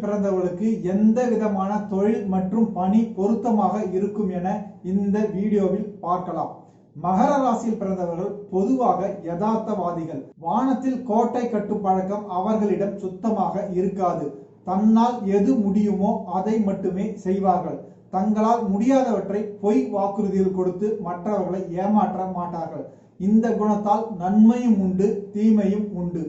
பிறந்தவர்களுக்கு எந்த விதமான தொழில் மற்றும் பணி பொருத்தமாக இருக்கும் என இந்த வீடியோவில் பார்க்கலாம். மகர ராசியில் பிறந்தவர்கள் பொதுவாக யதார்த்தவாதிகள். வானத்தில் கோட்டை கட்டும் பழக்கம் அவர்களிடம் சுத்தமாக இருக்காது. தன்னால் எது முடியுமோ அதை மட்டுமே செய்வார்கள். தங்களால் முடியாதவற்றை பொய் வாக்குறுதிகள் கொடுத்து மற்றவர்களை ஏமாற்ற மாட்டார்கள். இந்த குணத்தால் நன்மையும் உண்டு, தீமையும் உண்டு.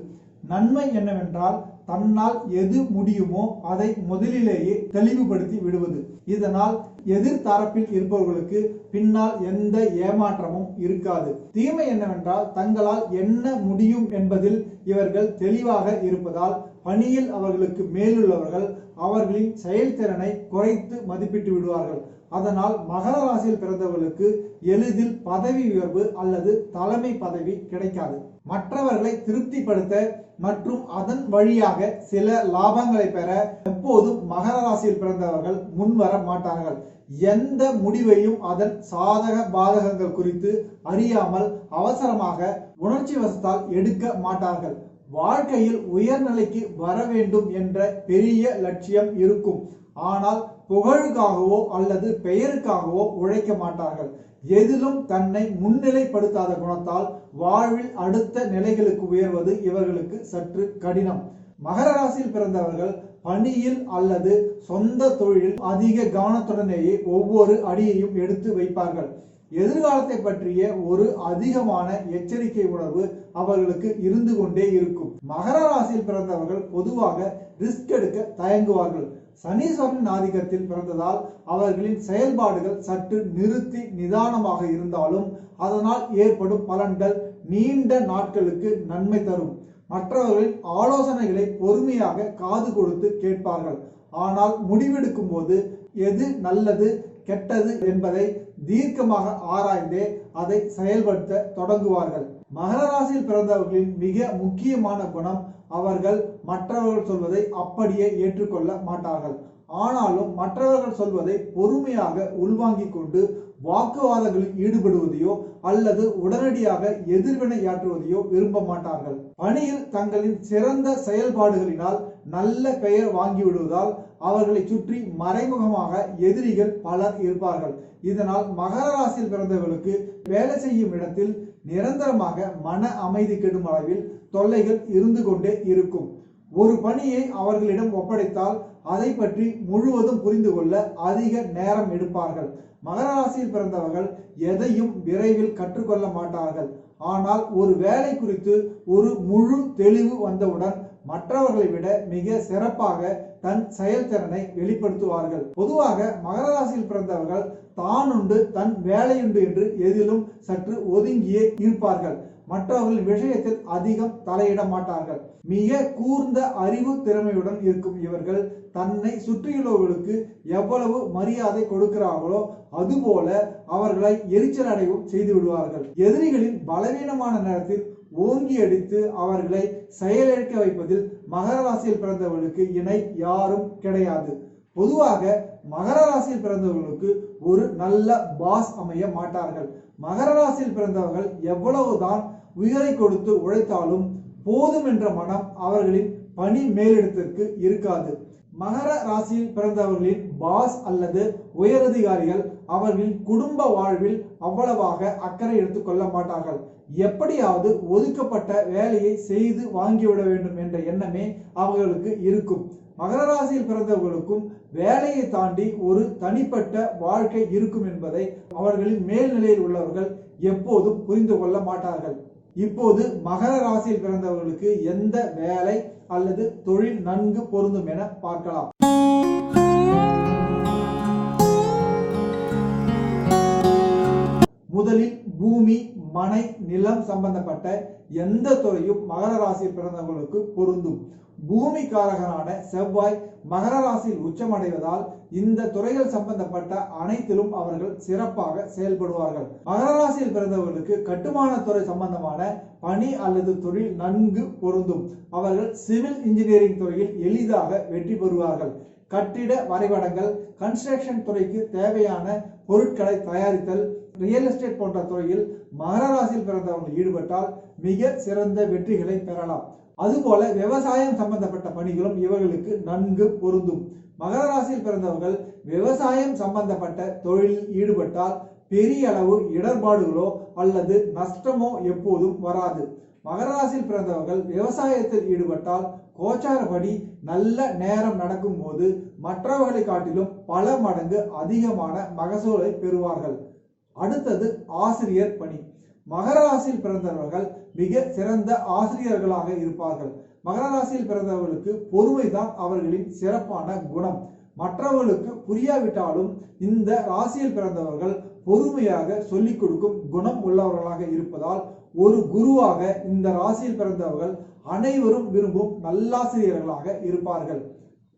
நன்மை என்னவென்றால் தன்னால் எது முடியுமோ அதை முதலிலேயே தெளிவுபடுத்தி விடுவது. இதனால் எதிர்த்தரப்பில் இருப்பவர்களுக்கு பின்னால் எந்த ஏமாற்றமும் இருக்காது. தீமை என்னவென்றால் தங்களால் என்ன முடியும் என்பதில் இவர்கள் தெளிவாக இருப்பதால் பணியில் அவர்களுக்கு மேலுள்ளவர்கள் அவர்களின் செயல்திறனை குறைத்து மதிப்பிட்டு விடுவார்கள். அதனால் மகர ராசியில் பிறந்தவர்களுக்கு எளிதில் பதவி உயர்வு அல்லது தலைமை பதவி கிடைக்காது. மற்றவர்களை திருப்திப்படுத்த மற்றும் அதன் வழியாக சில லாபங்களை பெற எப்போதும் மகர ராசியில் பிறந்தவர்கள் முன்வர மாட்டார்கள். எந்த முடிவையும் அதன் சாதக பாதகங்கள் குறித்து அறியாமல் அவசரமாக உணர்ச்சி வசத்தால் எடுக்க மாட்டார்கள். வாழ்க்கையில் உயர்நிலைக்கு வர வேண்டும் என்ற பெரிய லட்சியம் இருக்கும். ஆனால் புகழுக்காகவோ அல்லது பெயருக்காகவோ உழைக்க மாட்டார்கள். எதிலும் தன்னை முன்னிலைப்படுத்தாத குணத்தால் வாழ்வில் அடுத்த நிலைகளுக்கு உயர்வது இவர்களுக்கு சற்று கடினம். மகர ராசியில் பிறந்தவர்கள் பணியில் அல்லது சொந்த தொழிலில் அதிக கவனத்துடனேயே ஒவ்வொரு அடியையும் எடுத்து வைப்பார்கள். எதிர்காலத்தை பற்றிய ஒரு அதிகமான எச்சரிக்கை உணர்வு அவர்களுக்கு இருந்து கொண்டே இருக்கும். மகர ராசியில் பிறந்தவர்கள் பொதுவாக ரிஸ்க் எடுக்க தயங்குவார்கள். சனீஸ்வரனின் ஆதிக்கத்தில் பிறந்ததால் அவர்களின் செயல்பாடுகள் சற்று நிறுத்தி நிதானமாக இருந்தாலும் அதனால் ஏற்படும் பலன்கள் நீண்ட நாட்களுக்கு நன்மை தரும். மற்றவர்களின் ஆலோசனைகளை பொறுமையாக காது கொடுத்து கேட்பார்கள். ஆனால் முடிவெடுக்கும் போது எது நல்லது கெட்டது என்பதை தீர்க்கமாக ஆராய்ந்தே அதை செயல்படுத்த தொடங்குவார்கள். மகர ராசியில் பிறந்தவர்களின் மிக முக்கியமான குணம் அவர்கள் மற்றவர்கள் சொல்வதை அப்படியே ஏற்றுக்கொள்ள மாட்டார்கள். ஆனாலும் மற்றவர்கள் சொல்வதை பொறுமையாக உள்வாங்கிக் கொண்டு வாக்குவாதங்களில் ஈடுபடுவதையோ அல்லது உடனடியாக எதிர்வினையாற்றுவதையோ விரும்ப மாட்டார்கள். பணியில் தங்களின் சிறந்த செயல்பாடுகளினால் நல்ல பெயர் வாங்கிவிடுவதால் அவர்களை சுற்றி மறைமுகமாக எதிரிகள் பலர் இருப்பார்கள். இதனால் மகர ராசியில் பிறந்தவர்களுக்கு வேலை செய்யும் இடத்தில் நிரந்தரமாக மன அமைதி கெடும் அளவில் தொல்லைகள் இருந்து கொண்டே இருக்கும். ஒரு பணியை அவர்களிடம் ஒப்படைத்தால் அதை பற்றி முழுவதும் புரிந்து கொள்ள அதிக நேரம் எடுப்பார்கள். மகர ராசியில் பிறந்தவர்கள் எதையும் விரைவில் கற்றுக்கொள்ள மாட்டார்கள். ஆனால் ஒரு வேலை குறித்து ஒரு முழு தெளிவு வந்தவுடன் மற்றவர்களை விட மிக சிறப்பாக தன் செயல்திறனை வெளிப்படுத்துவார்கள். பொதுவாக மகர ராசியில் பிறந்தவர்கள் தானுண்டு தன் வேலையுண்டு என்று எதிலும் சற்று ஒதுங்கியே இருப்பார்கள். மற்றவர்களின் விஷயத்தில் அதிகம் தலையிட மாட்டார்கள். மிக கூர்ந்த அறிவு திறமையுடன் இருக்கும் இவர்கள் தன்னை சுற்றியுள்ளவர்களுக்கு எவ்வளவு மரியாதை கொடுக்கிறார்களோ அதுபோல அவர்களை எரிச்சல் அடையவும் செய்து விடுவார்கள். எதிரிகளின் பலவீனமான நேரத்தில் ஓங்கி அடித்து அவர்களை செயலிழக்க வைப்பதில் மகர ராசியில் பிறந்தவர்களுக்கு இணை யாரும் கிடையாது. பொதுவாக மகர ராசியில் பிறந்தவர்களுக்கு ஒரு நல்ல பாஸ் அமைய மாட்டார்கள். மகர ராசியில் பிறந்தவர்கள் எவ்வளவுதான் உயிரை கொடுத்து உழைத்தாலும் போதும் என்ற மனம் அவர்களின் பணி மேலிடத்திற்கு இருக்காது. மகர ராசியில் பிறந்தவர்களின் பாஸ் அல்லது உயரதிகாரிகள் அவர்களின் குடும்ப வாழ்வில் அவ்வளவாக அக்கறை எடுத்துக் கொள்ள மாட்டார்கள். எப்படியாவது ஒதுக்கப்பட்ட வேலையை செய்து வாங்கிவிட வேண்டும் என்ற எண்ணமே அவர்களுக்கு இருக்கும். மகர ராசியில் பிறந்தவர்களுக்கும் வேலையை தாண்டி ஒரு தனிப்பட்ட வாழ்க்கை இருக்கும் என்பதை அவர்களின் மேல்நிலையில் உள்ளவர்கள் எப்போதும் புரிந்து கொள்ள மாட்டார்கள். இப்போது மகர ராசியில் பிறந்தவர்களுக்கு எந்த வேலை அல்லது தொழில் நன்கு பொருந்தும் என பார்க்கலாம். முதலில் பூமி, மனை, நிலம் சம்பந்தப்பட்ட எந்த துறையும் மகர ராசியில் பிறந்தவர்களுக்கு பொருந்தும். பூமி காரகனான செவ்வாய் மகர ராசியில் உச்சமடைவதால் இந்த துறைகள் சம்பந்தப்பட்ட அனைத்திலும் அவர்கள் சிறப்பாக செயல்படுவார்கள். மகர ராசியில் பிறந்தவர்களுக்கு கட்டுமான துறை சம்பந்தமான பணி அல்லது தொழில் நன்கு பொருந்தும். அவர்கள் சிவில் இன்ஜினியரிங் துறையில் எளிதாக வெற்றி பெறுவார்கள். கட்டிட வரைபடங்கள், கன்ஸ்ட்ரக்ஷன் துறைக்கு தேவையான பொருட்களை தயாரித்தல், ரியல் எஸ்டேட் போன்ற துறையில் மகர ராசியில் பிறந்தவர்கள் ஈடுபட்டால் மிக சிறந்த வெற்றிகளை பெறலாம். அதுபோல விவசாயம் சம்பந்தப்பட்ட பணிகளும் இவர்களுக்கு நன்கு பொருந்தும். மகர ராசியில் பிறந்தவர்கள் விவசாயம் சம்பந்தப்பட்ட தொழிலில் ஈடுபட்டால் பெரிய அளவு இடர்பாடுகளோ அல்லது நஷ்டமோ எப்போதும் வராது. மகர ராசியில் பிறந்தவர்கள் விவசாயத்தில் ஈடுபட்டால் கோச்சாரப்படி நல்ல நேரம் நடக்கும் போது மற்றவர்களை காட்டிலும் பல மடங்கு அதிகமான மகசூலை பெறுவார்கள். அடுத்தது ஆசிரியர் பணி. மகர ராசியில் பிறந்தவர்கள் மிக சிறந்த ஆசிரியர்களாக இருப்பார்கள். மகர ராசியில் பிறந்தவர்களுக்கு பொறுமைதான் அவர்களின் சிறப்பான குணம். மற்றவர்களுக்கு புரியாவிட்டாலும் இந்த ராசியில் பிறந்தவர்கள் பொறுமையாக சொல்லிக் கொடுக்கும் குணம் உள்ளவர்களாக இருப்பதால் ஒரு குருவாக இந்த ராசியில் பிறந்தவர்கள் அனைவரும் விரும்பும் நல்லாசிரியர்களாக இருப்பார்கள்.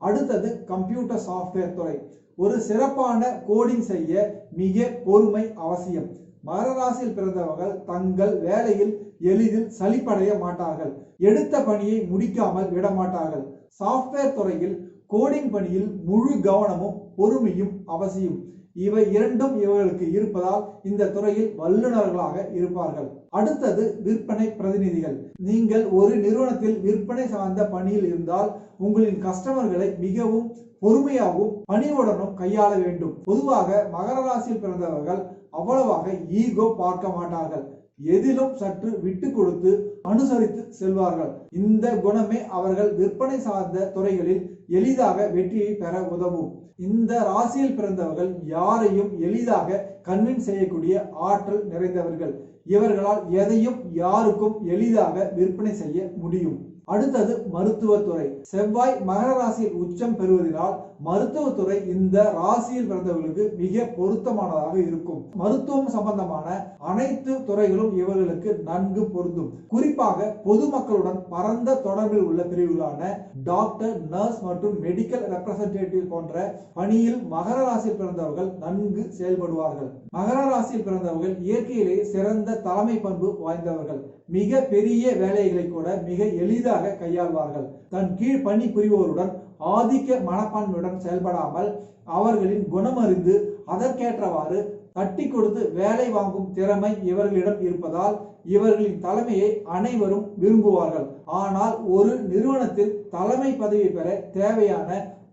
அடுத்தது கம்ப்யூட்டர் சாஃப்ட்வேர் துறை. ஒரு சிறப்பான கோடிங் செய்ய மிக பொறுமை அவசியம். மகர ராசியில் பிறந்தவர்கள் தங்கள் வேலையில் எளிதில் சலிப்படைய மாட்டார்கள். எடுத்த பணியை முடிக்காமல் விட மாட்டார்கள். சாஃப்ட்வேர் துறையில் கோடிங் பணியில் முழு கவனமும் பொறுமையும் அவசியம். இவை இரண்டும் இவர்களுக்கு இருப்பதால் இந்த துறையில் வல்லுநர்களாக இருப்பார்கள். அடுத்தது விற்பனை பிரதிநிதிகள். நீங்கள் ஒரு நிறுவனத்தில் விற்பனை சார்ந்த பணியில் இருந்தால் உங்களின் கஸ்டமர்களை மிகவும் பொறுமையாகவும் பணிவுடனும் கையாள வேண்டும். பொதுவாக மகர ராசியில் பிறந்தவர்கள் அவ்வளவாக ஈகோ பார்க்க மாட்டார்கள். எதிலும் சற்று விட்டு கொடுத்து அனுசரித்து செல்வார்கள். இந்த குணமே அவர்கள் விற்பனை சார்ந்த துறைகளில் எளிதாக வெற்றியை பெற உதவும். இந்த ராசியில் பிறந்தவர்கள் யாரையும் எளிதாக கன்வின்ஸ் செய்யக்கூடிய ஆற்றல் நிறைந்தவர்கள். இவர்களால் எதையும் யாருக்கும் எளிதாக விற்பனை செய்ய முடியும். அடுத்தது மருத்துவத்துறை. செவ்வாய் மகர ராசியில் உச்சம் பெறுவதனால் மருத்துவத்துறை இந்த ராசியில் பிறந்தவர்களுக்கு மிக பொருத்தமானதாக இருக்கும். மருத்துவம் சம்பந்தமான அனைத்து துறைகளும் இவர்களுக்கு நன்கு பொருந்தும். குறிப்பாக பொதுமக்களுடன் பரந்த தொடர்பில் உள்ள பிரிவுகளான டாக்டர், நர்ஸ் மற்றும் மெடிக்கல் ரெப்ரசன்டேட்டிவ் போன்ற பணியில் மகர ராசியில் பிறந்தவர்கள் நன்கு செயல்படுவார்கள். மகர ராசியில் பிறந்தவர்கள் இயற்கையிலே சிறந்த தலைமை பண்பு வாய்ந்தவர்கள். மிக பெரிய வேலைகளை கூட மிக எளிதாக கையாள்வார்கள். தன் கீழ் பணி புரிவோருடன் ஆதிக்க மனப்பான்மையுடன் செயல்படாமல் அவர்களின் குணமறிந்து அதற்கேற்றவாறு தட்டி கொடுத்து வேலை வாங்கும் திறமை இவர்களிடம் இருப்பதால் இவர்களின் தலைமையை அனைவரும் விரும்புவார்கள். ஆனால் ஒரு நிறுவனத்தில் தலைமை பதவி பெற தேவையான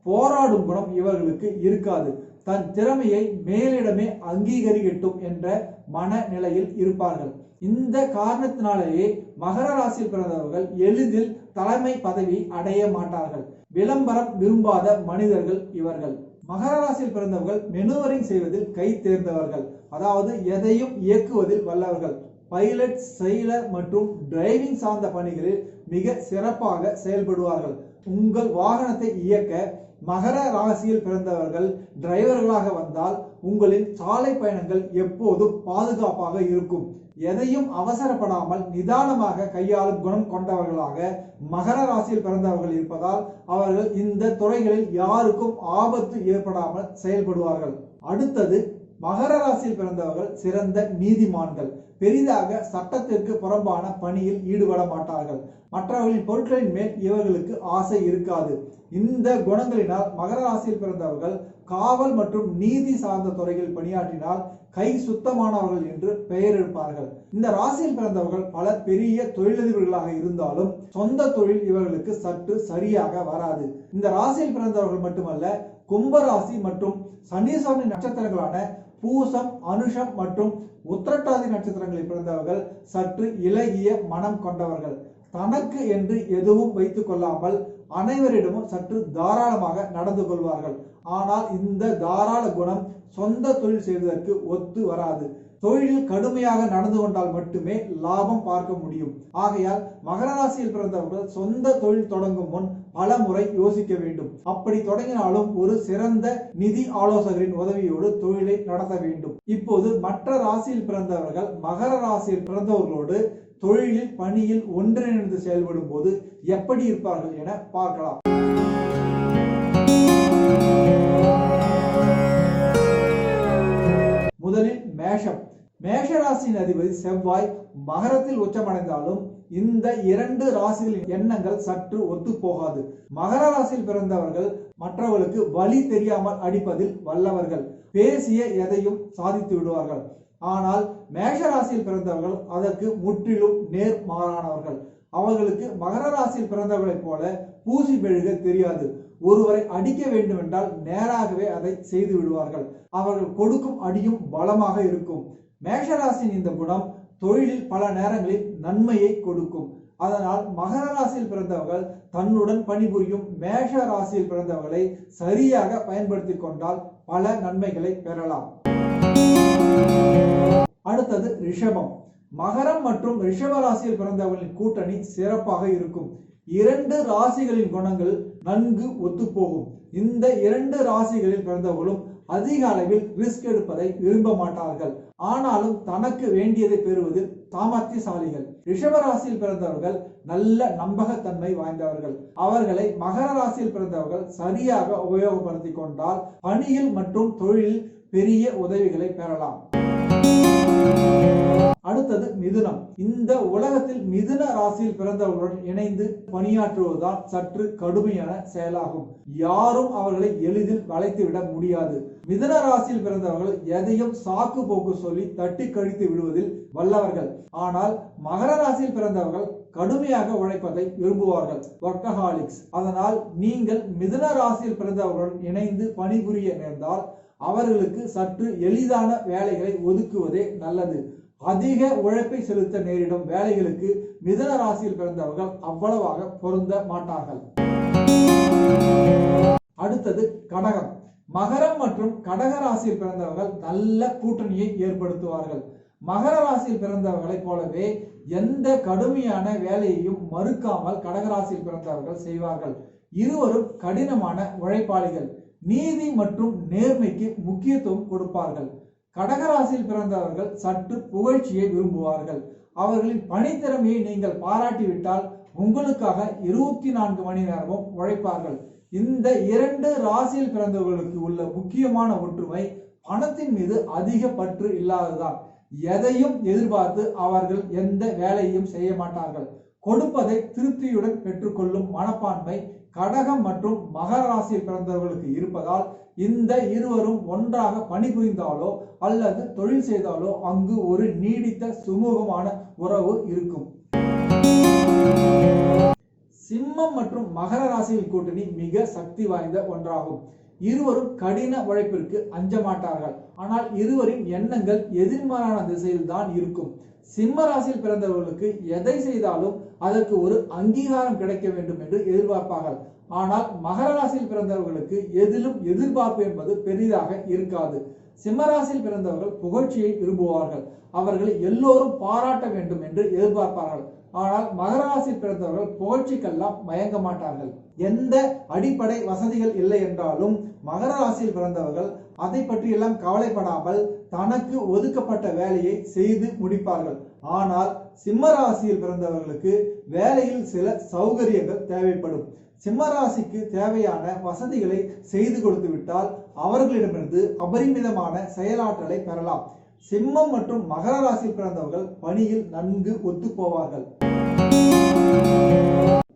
போராடும் குணம் இவர்களுக்கு இருக்காது. தன் திறமையை மேலிடமே அங்கீகரிக்கட்டும் என்ற மனநிலையில் இருப்பார்கள். இந்த காரணத்தினாலேயே மகர ராசியில் பிறந்தவர்கள் எளிதில் தலைமை பதவி அடைய மாட்டார்கள். விளம்பரம் விரும்பாத மனிதர்கள் இவர்கள். மகர ராசியில் பிறந்தவர்கள் மெனுவரிங் செய்வதில் கை தேர்ந்தவர்கள். அதாவது எதையும் இயக்குவதில் வல்லவர்கள். பைலட், செயலர் மற்றும் டிரைவிங் சார்ந்த பணிகளில் மிக சிறப்பாக செயல்படுவார்கள். உங்கள் வாகனத்தை இயக்க மகர ராசியில் பிறந்தவர்கள் டிரைவர்களாக வந்தால் உங்களின் சாலை பயணங்கள் எப்போதும் பாதுகாப்பாக இருக்கும். எதையும் அவசரப்படாமல் நிதானமாக கையாளும் குணம் கொண்டவர்களாக மகர ராசியில் பிறந்தவர்கள் இருப்பதால் அவர்கள் இந்த துறைகளில் யாருக்கும் ஆபத்து ஏற்படாமல் செயல்படுவார்கள். அடுத்தது மகர ராசியில் பிறந்தவர்கள் சிறந்த நீதிமான்கள். பெரிதாக சட்டத்திற்கு புறம்பான பணியில் ஈடுபட மாட்டார்கள். மற்றவர்களின் பொருட்களின் மேல் இவர்களுக்கு ஆசை இருக்காது. இந்த குணங்களினால் மகர ராசியில் பிறந்தவர்கள் காவல் மற்றும் நீதி சார்ந்த துறைகளில் பணியாற்றினால் கை சுத்தமானவர்கள் என்று பெயர் எடுப்பார்கள். இந்த ராசியில் பிறந்தவர்கள் பல பெரிய தொழிலதிபர்களாக இருந்தாலும் சொந்த தொழில் இவர்களுக்கு சற்று சரியாக வராது. இந்த ராசியில் பிறந்தவர்கள் மட்டுமல்ல, கும்ப ராசி மற்றும் சனீஸ்வரன் நட்சத்திரங்களான பூசம், அனுஷம் மற்றும் உத்திரட்டாதி நட்சத்திரங்களில் பிறந்தவர்கள் சற்று இலகிய மனம் கொண்டவர்கள். தனக்கு என்று எதுவும் வைத்துக் கொள்ளாமல் அனைவரிடமும் சற்று தாராளமாக நடந்து கொள்வார்கள். ஆனால் இந்த தாராள குணம் சொந்த தொழில் செய்வதற்கு ஒத்து வராது. தொழிலில் கடுமையாக நடந்து கொண்டால் மட்டுமே லாபம் பார்க்க முடியும். ஆகையால் மகர ராசியில் பிறந்தவர்கள் சொந்த தொழில் தொடங்கும் முன் பல முறை யோசிக்க வேண்டும். அப்படி தொடங்கினாலும் ஒரு சிறந்த நிதி ஆலோசகரின் உதவியோடு தொழிலை நடத்த வேண்டும். இப்போது மற்ற ராசியில் பிறந்தவர்கள் மகர ராசியில் பிறந்தவர்களோடு தொழிலில் பணியில் ஒன்றிணைந்து செயல்படும் போது எப்படி இருப்பார்கள் என பார்க்கலாம். முதலில் மேஷம். மேஷ ராசியின் அதிபதி செவ்வாய் மகரத்தில் உச்சமடைந்தாலும் இந்த இரண்டு ராசிகளின் எண்ணங்கள் சற்று ஒத்து போகாது. மகர ராசியில் பிறந்தவர்கள் மற்றவர்களுக்கு வழி தெரியாமல் அடிப்பதில் வல்லவர்கள். பேசிய எதையும் சாதித்து விடுவார்கள். ஆனால் மேஷ ராசியில் பிறந்தவர்கள் அதற்கு முற்றிலும் நேர்மாறானவர்கள். அவர்களுக்கு மகர ராசியில் பிறந்தவர்களைப் போல பூசி மெழுக தெரியாது. ஒருவரை அடிக்க வேண்டும் என்றால் நேராகவே அதை செய்து விடுவார்கள். அவர்கள் கொடுக்கும் அடியும் பலமாக இருக்கும். மேஷராசியின் இந்த குணம் தொழிலில் பல நேரங்களில் நன்மையை கொடுக்கும். அதனால் மகர ராசியில் பிறந்தவர்கள் தன்னுடன் பணிபுரியும் மேஷ ராசியில் பிறந்தவர்களை சரியாக பயன்படுத்தி கொண்டால் பல நன்மைகளை பெறலாம். அடுத்தது ரிஷபம். மகரம் மற்றும் ரிஷப ராசியில் பிறந்தவர்களின் கூட்டணி சிறப்பாக இருக்கும். இரண்டு ராசிகளின் குணங்கள் நன்கு ஒத்துப்போகும். இந்த இரண்டு ராசிகளில் பிறந்தவர்களும் அதிக அளவில் ரிஸ்க் எடுப்பதை விரும்ப மாட்டார்கள். ஆனாலும் தனக்கு வேண்டியதை பெறுவதில் சாமர்த்தியசாலிகள். ரிஷப ராசியில் பிறந்தவர்கள் நல்ல நம்பகத்தன்மை வாய்ந்தவர்கள். அவர்களை மகர ராசியில் பிறந்தவர்கள் சரியாக உபயோகப்படுத்தி கொண்டால் பணியில் மற்றும் தொழிலில் பெரிய உதவிகளை பெறலாம். அடுத்தது மிதுனம். இந்த உலகத்தில் மிதுன ராசியில் பிறந்தவர்களுடன் இணைந்து பணியாற்றுவதுதான் சற்று கடுமையான செயலாகும். யாரும் அவர்களை எளிதில் வளைத்துவிட முடியாது. மிதுன ராசியில் பிறந்தவர்கள் எதையும் சாக்கு போக்கு சொல்லி தட்டி கழித்து விடுவதில் வல்லவர்கள். ஆனால் மகர ராசியில் பிறந்தவர்கள் கடுமையாக உழைப்பதை விரும்புவார்கள், வொர்க்கஹாலிக்ஸ். அதனால் நீங்கள் மிதுன ராசியில் பிறந்தவர்களுடன் இணைந்து பணிபுரிய நேர்ந்தால் அவர்களுக்கு சற்று எளிதான வேலைகளை ஒதுக்குவதே நல்லது. அதிக உழைப்பை செலுத்த நேரிடும் வேலைகளுக்கு மிதுன ராசியில் பிறந்தவர்கள் அவ்வளவாக பொருந்த மாட்டார்கள். அடுத்தது கடகம். மகரம் மற்றும் கடக ராசியில் பிறந்தவர்கள் நல்ல கூட்டணியை ஏற்படுத்துவார்கள். மகர ராசியில் பிறந்தவர்களைப் போலவே எந்த கடுமையான வேலையையும் மறுக்காமல் கடகராசியில் பிறந்தவர்கள் செய்வார்கள். இருவரும் கடினமான உழைப்பாளிகள். நீதி மற்றும் நேர்மைக்கு முக்கியத்துவம் கொடுப்பார்கள். கடகராசியில் பிறந்தவர்கள் சற்று புகழ்ச்சியை விரும்புவார்கள். அவர்களின் பணித்திறமையை நீங்கள் பாராட்டிவிட்டால் உங்களுக்காக 24 மணி நேரமும் உழைப்பார்கள். இந்த இரண்டு ராசியில் பிறந்தவர்களுக்கு உள்ள முக்கியமான ஒற்றுமை பணத்தின் மீது அதிக பற்று இல்லாததுதான். எதையும் எதிர்பார்த்து அவர்கள் எந்த வேலையும் செய்ய மாட்டார்கள். கொடுப்பதை திருப்தியுடன் பெற்றுக்கொள்ளும் மனப்பான்மை கடகம் மற்றும் மகர ராசியில் பிறந்தவர்களுக்கு இருப்பதால் இந்த இருவரும் ஒன்றாக பணிபுரிந்தாலோ அல்லது தொழில் செய்தாலோ அங்கு ஒரு நீடித்த சுமூகமான உறவு இருக்கும். சிம்மம் மற்றும் மகர ராசியில் கூட்டணி மிக சக்தி வாய்ந்த ஒன்றாகும். இருவரும் கடின உழைப்பிற்கு அஞ்ச மாட்டார்கள். ஆனால் இருவரின் எண்ணங்கள் எதிர்மாறான திசையில் தான் இருக்கும். சிம்ம ராசியில் பிறந்தவர்களுக்கு எதை செய்தாலும் அதற்கு ஒரு அங்கீகாரம் கிடைக்க வேண்டும் என்று எதிர்பார்ப்பார்கள். ஆனால் மகர ராசியில் பிறந்தவர்களுக்கு எதிலும் எதிர்பார்ப்பு என்பது பெரிதாக இருக்காது. சிம்ம ராசியில் பிறந்தவர்கள் புகழ்ச்சியை விரும்புவார்கள். அவர்களை எல்லோரும் பாராட்ட வேண்டும் என்று எதிர்பார்ப்பார்கள். ஆனால் மகர ராசியில் பிறந்தவர்கள் புகழ்ச்சிக்கெல்லாம் மயங்க மாட்டார்கள். எந்த அடிப்படை வசதிகள் இல்லை என்றாலும் மகர ராசியில் பிறந்தவர்கள் அதை பற்றியெல்லாம் கவலைப்படாமல் தனக்கு ஒதுக்கப்பட்ட வேலையை செய்து முடிப்பார்கள். ஆனால் சிம்ம ராசியில் பிறந்தவர்களுக்கு வேலையில் சில சௌகரியங்கள் தேவைப்படும். சிம்ம ராசிக்கு தேவையான வசதிகளை செய்து கொடுத்து விட்டால் அவர்களிடமிருந்து அபரிமிதமான செயலாற்றலை பெறலாம். சிம்மம் மற்றும் மகர ராசியில் பிறந்தவர்கள் பணியில் நன்கு ஒத்து போவார்கள்.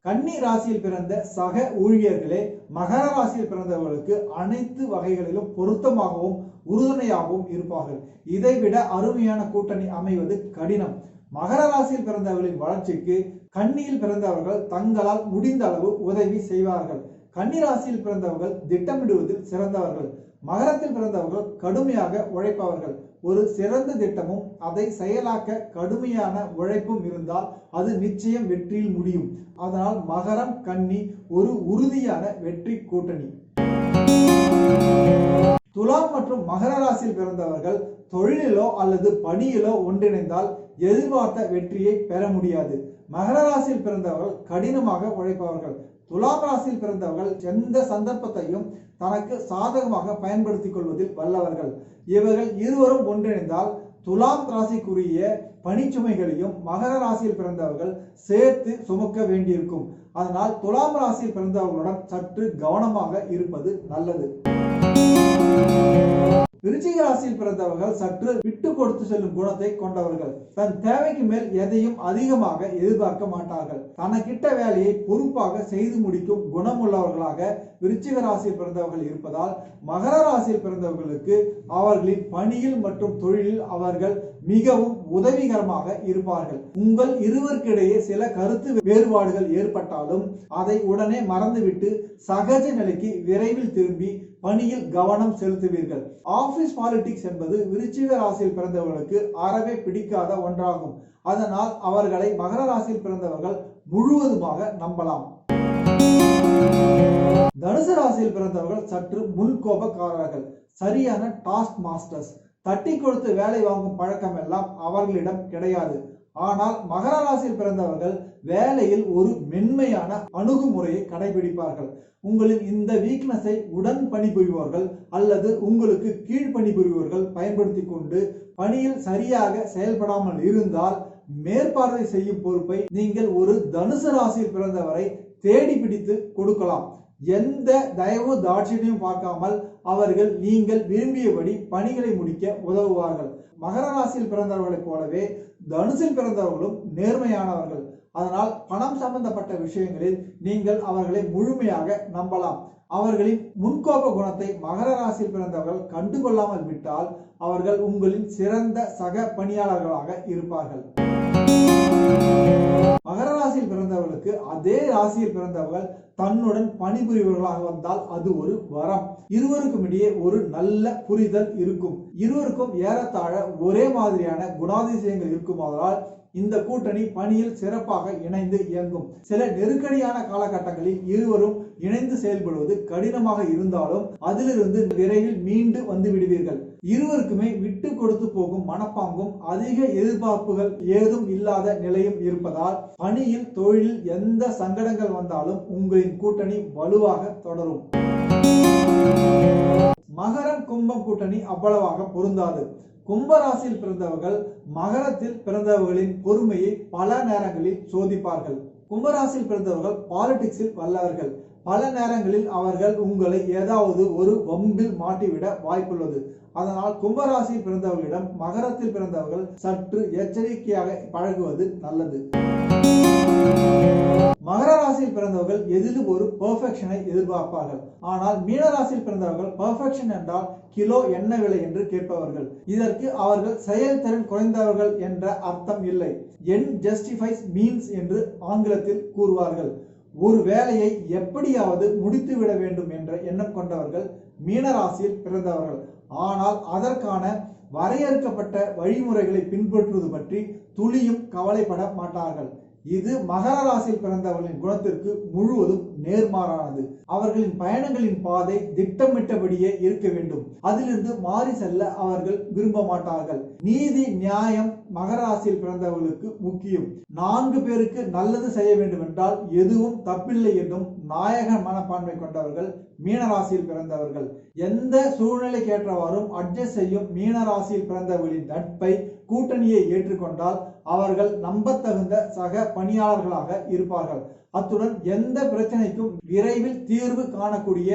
கன்னி ராசியில் பிறந்த சக ஊழியர்களே மகர ராசியில் பிறந்தவர்களுக்கு அனைத்து வகைகளிலும் பொருத்தமாகவும் உறுதுணையாகவும் இருப்பார்கள். இதைவிட அருமையான கூட்டணி அமைவது கடினம். மகர ராசியில் பிறந்தவர்களின் வளர்ச்சிக்கு கன்னியில் பிறந்தவர்கள் தங்களால் முடிந்த அளவு உதவி செய்வார்கள். கன்னி ராசியில் பிறந்தவர்கள் திட்டமிடுவதில் சிறந்தவர்கள். மகரத்தில் பிறந்தவர்கள் கடுமையாக உழைப்பவர்கள். ஒரு சிறந்த திட்டமும் அதை செயலாக்க கடுமையான உழைப்பும் இருந்தால் அது நிச்சயம் வெற்றியில் முடியும். அதனால் மகரம் கன்னி ஒரு உறுதியான வெற்றி கூட்டணி. துலாம் மற்றும் மகர ராசியில் பிறந்தவர்கள் தொழிலிலோ அல்லது பணியிலோ ஒன்றிணைந்தால் எதிர்பார்த்த வெற்றியை பெற முடியாது. மகர ராசியில் பிறந்தவர்கள் கடினமாக உழைப்பவர்கள். துலாம் ராசியில் பிறந்தவர்கள் எந்த சந்தர்ப்பத்தையும் தனக்கு சாதகமாக பயன்படுத்திக் கொள்வதில் வல்லவர்கள். இவர்கள் இருவரும் ஒன்றிணைந்தால் துலாம் ராசிக்குரிய பணிச்சுமைகளையும் மகர ராசியில் பிறந்தவர்கள் சேர்த்து சுமக்க வேண்டியிருக்கும். அதனால் துலாம் ராசியில் பிறந்தவர்களுடன் சற்று கவனமாக இருப்பது நல்லது. விருச்சிக ராசியில் பிறந்தவர்கள் சற்று விட்டு கொடுத்து செல்லும் குணத்தை கொண்டவர்கள். தன் தேவைக்கு மேல் எதையும் அதிகமாக எதிர்பார்க்க மாட்டார்கள். தனக்கிட்ட வேலையை பொறுப்பாக செய்து முடிக்கும் குணமுள்ளவர்களாக விருச்சிக ராசியில் பிறந்தவர்கள் இருப்பதால் மகர ராசியில் பிறந்தவர்களுக்கு அவர்களின் பணியில் மற்றும் தொழிலில் அவர்கள் மிகவும் உதவிகரமாக இருப்பார்கள். உங்கள் இருவருக்கிடையே சில கருத்து வேறுபாடுகள் ஏற்பட்டாலும் அதை உடனே மறந்துவிட்டு சகஜ நிலைக்கு விரைவில் திரும்பி பணியில் கவனம் செலுத்துவீர்கள். ஆபீஸ் பாலிடிக்ஸ் என்பது விருச்சிக ராசியில் பிறந்தவர்களுக்கு அறவே பிடிக்காத ஒன்றாகும். அதனால் அவர்களை மகர ராசியில் பிறந்தவர்கள் முழுவதுமாக நம்பலாம். தனுசு ராசியில் பிறந்தவர்கள் சற்று முன்கோபக்காரர்கள், சரியான டாஸ்க் மாஸ்டர்ஸ். தட்டி கொடுத்து வேலை வாங்கும் பழக்கம் எல்லாம் அவர்களிடம் கிடையாது. ஆனால் மகர ராசியில் பிறந்தவர்கள் வேலையில் ஒரு மென்மையான அணுகுமுறையை கடைபிடிப்பார்கள். உங்களின் இந்த வீக்னஸை உடன் பணிபுரிபவர்கள் அல்லது உங்களுக்கு கீழ் பணிபுரிபவர்கள் பயன்படுத்தி கொண்டு பணியில் சரியாக செயல்படாமல் இருந்தால் மேற்பார்வை செய்யும் பொறுப்பை நீங்கள் ஒரு தனுசு ராசியில் பிறந்தவரை தேடி பிடித்து கொடுக்கலாம். எந்த தயவு தாட்சியத்தையும் பார்க்காமல் அவர்கள் நீங்கள் விரும்பியபடி பணிகளை முடிக்க உதவுவார்கள். மகர ராசியில் பிறந்தவர்களைப் போலவே தனுசில் பிறந்தவர்களும் நேர்மையானவர்கள். அதனால் பணம் சம்பந்தப்பட்ட விஷயங்களில் நீங்கள் அவர்களை முழுமையாக நம்பலாம். அவர்களின் முன்கோப குணத்தை மகர ராசியில் பிறந்தவர்கள் கண்டுகொள்ளாமல் விட்டால் அவர்கள் உங்களின் சிறந்த சக பணியாளர்களாக இருப்பார்கள். மகர ராசியில் பிறந்தவர்களுக்கு அதே ராசியில் பிறந்தவர்கள் தன்னுடன் பணிபுரிபவர்களாக வந்தால் அது ஒரு வரம். இருவருக்கும் இடையே ஒரு நல்ல புரிதல் இருக்கும். இருவருக்கும் ஏறத்தாழ ஒரே மாதிரியான குணாதிசயங்கள் இருக்குமானால் இந்த கூட்டணி பணியில் சிறப்பாக இணைந்து இயங்கும். சில நெருக்கடியான காலகட்டங்களில் இருவரும் இணைந்து செயல்படுவது கடினமாக இருந்தாலும் அதிலிருந்து விரைவில் மீண்டு வந்து விடுவீர்கள். இருவருக்குமே விட்டு கொடுத்து போகும் மனப்பாங்கும் அதிக எதிர்பார்ப்புகள் ஏதும் இல்லாத நிலையும் இருப்பதால் பணியில் தொழிலில் எந்த சங்கடங்கள் வந்தாலும் உங்களின் கூட்டணி வலுவாக தொடரும். மகரம் கும்பம் கூட்டணி அவ்வளவாக பொருந்தாது. கும்பராசியில் பிறந்தவர்கள் மகரத்தில் பிறந்தவர்களின் பொறுமையை பல நேரங்களில் சோதிப்பார்கள். கும்பராசியில் பிறந்தவர்கள் பாலிடிக்ஸில் வல்லவர்கள். பல நேரங்களில் அவர்கள் உங்களை ஏதாவது ஒரு வம்பில் மாட்டிவிட வாய்ப்புள்ளது. அதனால் கும்பராசியில் பிறந்தவர்களிடம் மகரத்தில் பிறந்தவர்கள் சற்று எச்சரிக்கையாக பழகுவது நல்லது. மகர ராசியில் பிறந்தவர்கள் எதிலும் ஒரு பெர்ஃபெக்ஷனை எதிர்பார்ப்பார்கள். ஆனால் மீன ராசியில் பிறந்தவர்கள் பெர்ஃபெக்ஷன் என்றால் கிலோ என்ன விலை என்று கேட்பவர்கள். இதற்கு அவர்கள் செயல்திறன் குறைந்தவர்கள் என்ற அர்த்தம் இல்லை. எண்ட் ஜஸ்டிஃபைஸ் மீன்ஸ் என்று ஆங்கிலத்தில் கூறுவார்கள். ஒரு வேலையை எப்படியாவது முடித்துவிட வேண்டும் என்ற எண்ணம் கொண்டவர்கள் மீன ராசியில் பிறந்தவர்கள். ஆனால் அதற்கான வரையறுக்கப்பட்ட வழிமுறைகளை பின்பற்றுவது பற்றி துளியும் கவலைப்பட மாட்டார்கள். இது மகர ராசியில் பிறந்தவர்களின் குணத்திற்கு முழுவதும் நேர்மாறானது. அவர்களின் பயணங்களின் பாதை திட்டமிட்டபடியே இருக்க வேண்டும். அதிலிருந்து மாறி செல்ல அவர்கள் விரும்ப மாட்டார்கள். நீதி நியாயம் மகர ராசியில் பிறந்தவர்களுக்கு முக்கியம். 4 பேருக்கு நல்லது செய்ய வேண்டும் என்றால் எதுவும் தப்பில்லை என்னும் நாயக மனப்பான்மை கொண்டவர்கள் மீனராசியில் பிறந்தவர்கள். எந்த சூழ்நிலைக்கேற்றவாறும் அட்ஜஸ்ட் செய்யும் மீனராசியில் பிறந்தவர்களின் நட்பை கூட்டணியை ஏற்றுக்கொண்டால் அவர்கள் நம்பத்தகுந்த சக பணியாளர்களாக இருப்பார்கள். அத்துடன் எந்த பிரச்சனைக்கும் விரைவில் தீர்வு காணக்கூடிய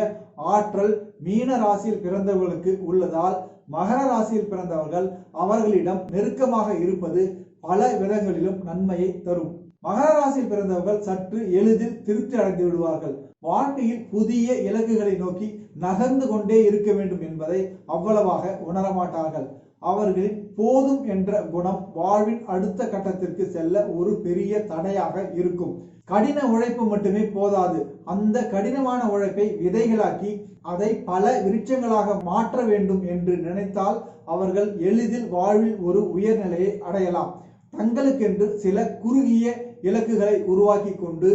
ஆற்றல் மீன ராசியில் பிறந்தவர்களுக்கு உள்ளதால் மகர ராசியில் பிறந்தவர்கள் அவர்களிடம் நெருக்கமாக இருப்பது பல விதங்களிலும் நன்மையை தரும். மகர ராசியில் பிறந்தவர்கள் சற்று எளிதில் திருப்தி அடைந்து விடுவார்கள். வாழ்க்கையில் புதிய இலக்குகளை நோக்கி நகர்ந்து கொண்டே இருக்க வேண்டும் என்பதை அவ்வளவாக உணரமாட்டார்கள். அவர்களின் போதும் என்ற குணம் வாழ்வின் அடுத்த கட்டத்திற்கு செல்ல ஒரு பெரிய தடையாக இருக்கும். கடின உழைப்பு மட்டுமே போதாது. அந்த கடினமான உழைப்பை விதைகளாக்கி அதை பல விருட்சங்களாக மாற்ற வேண்டும் என்று நினைத்தால் அவர்கள் எளிதில் வாழ்வில் ஒரு உயர்நிலையை அடையலாம். தங்களுக்கென்று சில குறுகிய இலக்குகளை உருவாக்கி கொண்டு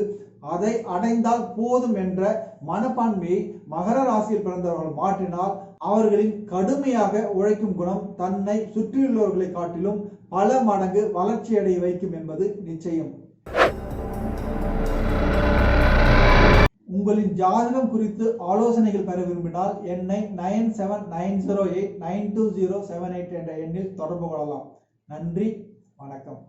அதை அடைந்தால் போதும் என்ற மனப்பான்மையை மகர ராசியில் பிறந்தவர்கள் மாற்றினால் அவர்களின் கடுமையாக உழைக்கும் குணம் தன்னை சுற்றியுள்ளவர்களை காட்டிலும் பல மடங்கு வளர்ச்சியடைய வைக்கும் என்பது நிச்சயம். உங்களின் ஜாதகம் குறித்து ஆலோசனைகள் பெற விரும்பினால் என்னை 9790892078 என்ற எண்ணில் தொடர்பு கொள்ளலாம். நன்றி, வணக்கம்.